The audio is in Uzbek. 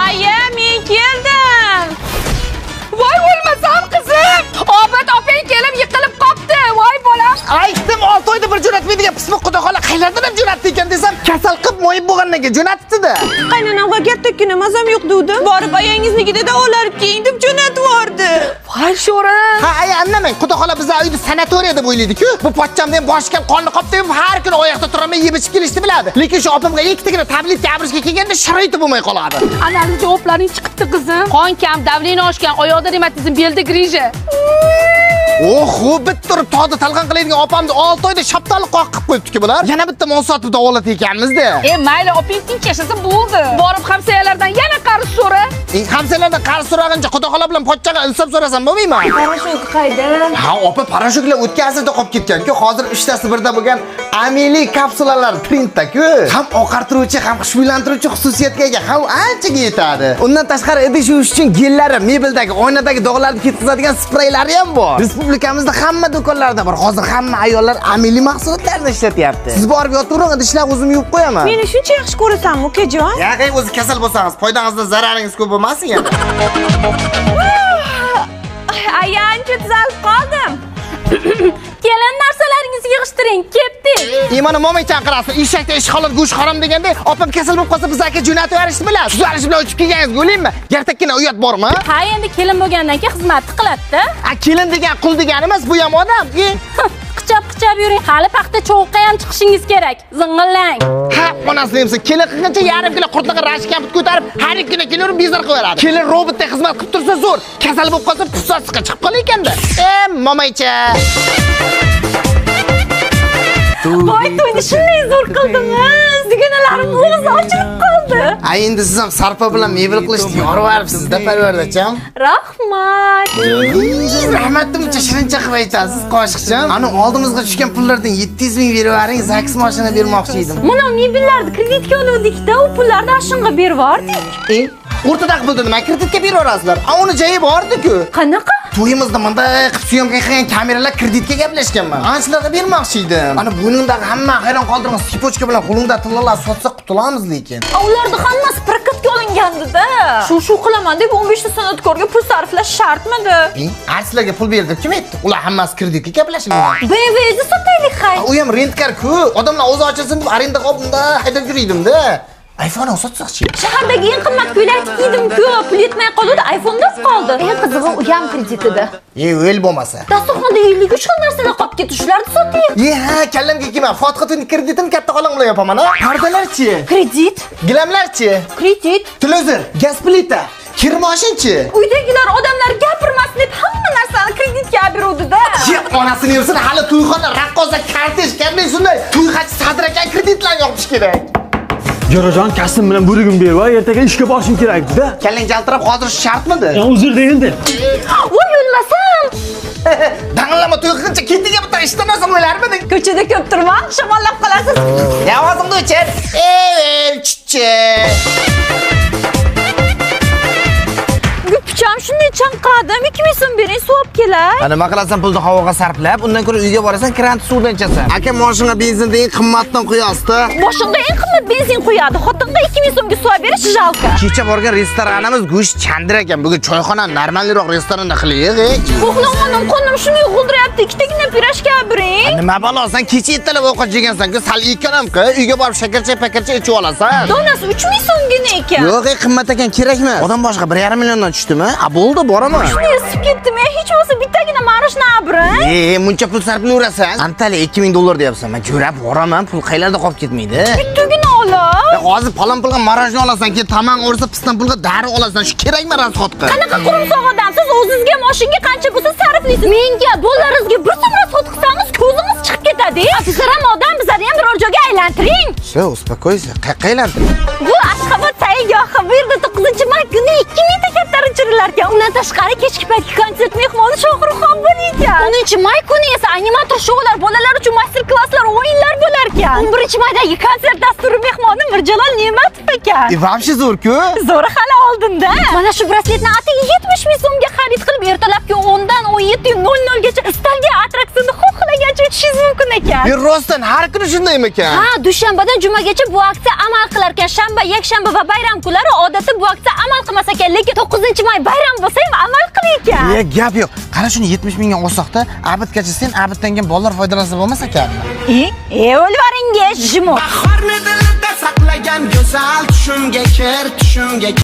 Aya, men keldim. Voy o'lmasam qizim. Obod opang kelib yiqilib qopti. Voy bolam. Aytdim 6 oyda bir jo'natmaydigan pismiq xudo xola qayerdan ham jo'natdi ekan desam, kasal qilib moyib bo'lgandan keyin jo'natdi-da. Qaynonamga kattagina mazam yo'q devdim. Borib ayangiznikida davolanib keyin deb jo'natib yubordi. Voy sho'ra. Ha, ay annamang, xudo xola biz uyda sanatoriya deb o'ylaydik-ku. Bu pochchamdan boshqa qonni qopdi deb har kuni oyoqda turmay yeb ichib kelishni biladi. Lekin shu opamga ikkitagina tablet gapirishga kelganda sharoiti bo'lmay qoladi. Anali javoblaring chiqibdi qizim. Qon kam, davleni oshgan, oyoqda revmatizm, belda grija. Oho, bitta turib tog'da talqon qiladigan opamni 6 oyda shaptali qoqib qo'yibdi-ku bular. Yana bitta monsotib davolat ekanmiz-da. Mayli, opang tinch yashasa bo'ldi. Borib hamsoyalardan yana qarz so'ra. Hamsalardan qarz so'raguncha xudo xola bilan pochchaga insof so'rasam bo'lmaymi? Parashut qayda? Ha, opa parashutlar o'tkazib qolib ketgan-ku. Hozir 3 tasi birda bo'lgan ameliy kapsulalar printda-ku. Ham oqartiruvchi, ham xushbo'ylantiruvchi xususiyatga ega. Ham anchaga yetadi. Undan tashqari idish yuvish uchun gellari, mebeldagi, oynadagi dog'larni ketkazadigan spreylari ham bor. Respublikamizda hamma do'konlarda bor. Hozir hamma ayollar ameliy mahsulotlarni ishlatyapti. Siz borib yotavering, idishlarni o'zim yuvib qo'yaman. Meni shuncha yaxshi ko'rasanmi, ukajon? Yaqay o'zi kasal bo'lsangiz, foydangizdan zararingiz ko'p bo'lmasin yana. Ay, ancha tuzalib qoldim. Kelin narsalaringizni yig'ishtiring, ketdik. Mana momay chaqirasiz, eshakda ishxolat go'sht harom deganda, opam kasal bo'lib qolsa biz aka jo'natib yuborishni bilasiz. Tuzalish bilan o'chib kelganingiz o'laymi? Yartakkina uyat bormi? Ha, endi kelin bo'lgandan keyin xizmat qiladi-da. Kelin degan qul degani emas, bu ham odam. Qichab yuring, hali paxta cho'qqa ham chiqishingiz kerak. Zing'illang. Ha, onasini hamsa kelin qilgancha yarim kilo qurtlagan rashk kamput ko'tarib, har ikki kuni kelib bizar qo'yaradi. Kelin robotdek xizmat qilib tursa zo'r. Kasal bo'lib qolsa pussasiga chiqib qolar ekanda. Momaycha. Voy, to'yni shunday zo'r qildingiz. Dugonalarim o'g'zi ochilib qoldi. Ay, endi siz ham sarpo bilan mebel qilishni yorib-siz-da parvardacham. Rahmat. Rahmatni buncha shirincha qilib aytasiz, qoshiqcham. Ana oldimizga tushgan pullardan 700 ming berib yuboring, Zax mashina bermoqchi edim. Mana mebellarni kreditga oluvdik-da, u pullarni ashunga berib yubordik. O'rtada qildi nima kreditga berib yuborasizlar? Uni joyi bor-ku. Qanaqa? To'yimizda bunday qilib syomka qilgan kameralar kreditga gaplashganman. Anchalarga bermoqchi edim. Ana buningdagi hamma hayron qoldirgan sipochka bilan qo'lingda tillalar sotsa qutulamiz lekin. Ularda hammasi prokatga olingandi-da. Shu qilaman deb 15 ta san'atkorga pul sarflash shartmidi? Artistlarga pul berdi, kim aytdi? Ular hammasi kreditga gaplashilgan. BV'ni sotaylik hay. U ham rentkar-ku. Odamlar o'zi ochilsin deb arenda qolib bunda haydab yurdim-da. iPhone sotsak-chi. Shahardagi eng qimmat ko'ylak kiydim-ku, pul yetmay qoldi, iPhone-da qoldi. Eng qizig'i u ham kreditida. O'l bo'lmasa. Dasturxonda 53 xil narsalar qolib ketdi, shularni sotaylik. Ha, kallamga kelma. Fotiha kreditim katta qo'lim bilan yopaman, ha? Pardalarchi? Kredit. Gilamlarchi? Kredit. Televizor, gaz plita, kir mashinchi? Uydagilar odamlar gapirmasin deb hamma narsani kreditga beruvdi-da. Onasini yursin, hali to'yxona, raqqosa, kortej, qanday shunday to'y xachi sadrakan kreditlarni yopish kerak. Jo'rajon, kasbim bilan burugim berib, ertaga ishga borishim kerak-da. Kallang jaltirab hozir shartmidi? Uzr endi. Voy, o'lmasam. Dang'illama to'y qilguncha ketiga bitta ishtamasam o'larmiding? Ko'chada ko'p turmang, shamollab qolasiz. Ovozingni o'chir. Chichi. Gupcham shunday chanqadim, 2000 so'm bering, suvab kelay. Nima qilasan, pulni havoga sarflab, undan ko'ra uyga borasan, krant suvdan ichasan. Aka mashinaga benzindan eng qimmatdan quyasizda. Boshingga eng qimmat benzin quyadi. Xotinga 2000 so'mga suv berish jalka. Kecha borgan restoranimiz go'sht chandir ekan. Bugun choyxona normalroq restoranda qilaylik. Qo'qlonganim qo'nim shunday g'ildiryapti. Ikkitagina pirashka bering. Nima balosan, kecha ertalab ovqat yegansan-ku, sal ikkanam-ku, uyga borib shakarcha, pakarcha ichib olasan. Donasi 3000 so'mgina ekan. Yo'q, qimmat ekan, kerak emas. Odam boshqa 1,5 milliondan tushdimi? Bo'ldi, boraman. Shunday isib ketdim, hech bo'lmasa bittagina marishni abring. Muncha pul sarflayverasan. Antali $2000 deyapsan. Men jo'rab boraman, pul qayerda qolib ketmaydi. Bittagina olib. Hozir palon pulga marojni olasan, keyin tamam o'rsa pisdan pulga dori olasan. Shu kerakmi rasxodga? Qanaqa qurumsoq odamsiz? O'zingizga mashinaga qancha bo'lsa sarflaysiz. Menga dollaringizga 1 so'm rasxod qilsangiz, ko'zingiz chiqib ketadi. Sizlar ham odam, bizlarni ham biror joyga aylantiring. Shu, uspokойся. Qayerga aylantiring? Bu Ashxobod sayyohi bu yerda 9-may kuni 2000 ta katta uchirilar ekan. Undan tashqari kechki paytgi konsert mehmoni Shohruxxon bo'lar ekan. 10-may kuni esa animator shoular, bolalar uchun master-klasslar, o'yinlar bo'lar ekan. 11-maydagi konsert dasturi mehmoni Mirjalol Ne'matov ekan. Вообще zo'r-ku. Zo'ri hali oldin-da. Mana shu brasletni atiga 70 ming so'mga xarid qilib, ertalabki 10 dan 17:00 gacha istalgan attraksionni xohlagancha o'tishingiz mumkin ekan. Rostdan har kuni shundaymi-ekan? Ha, dushanbadan jumagacha bu aksiya amal qilar ekan. Shanba, yakshanba va bayram kunlari odatda bu aksiya amal qilmas ekan, lekin 9-may bayram bo'lsa ham amal qilar ekan. Gap yo'q. Qara shuni 70 mingga olsaqda, abidgacha sen abiddan keyin bolalar foydalansa bo'lmas ekanmi? O'lvaringiz, jimot. Bahorni dilida saqlagan go'zal tushimga kir, tushimga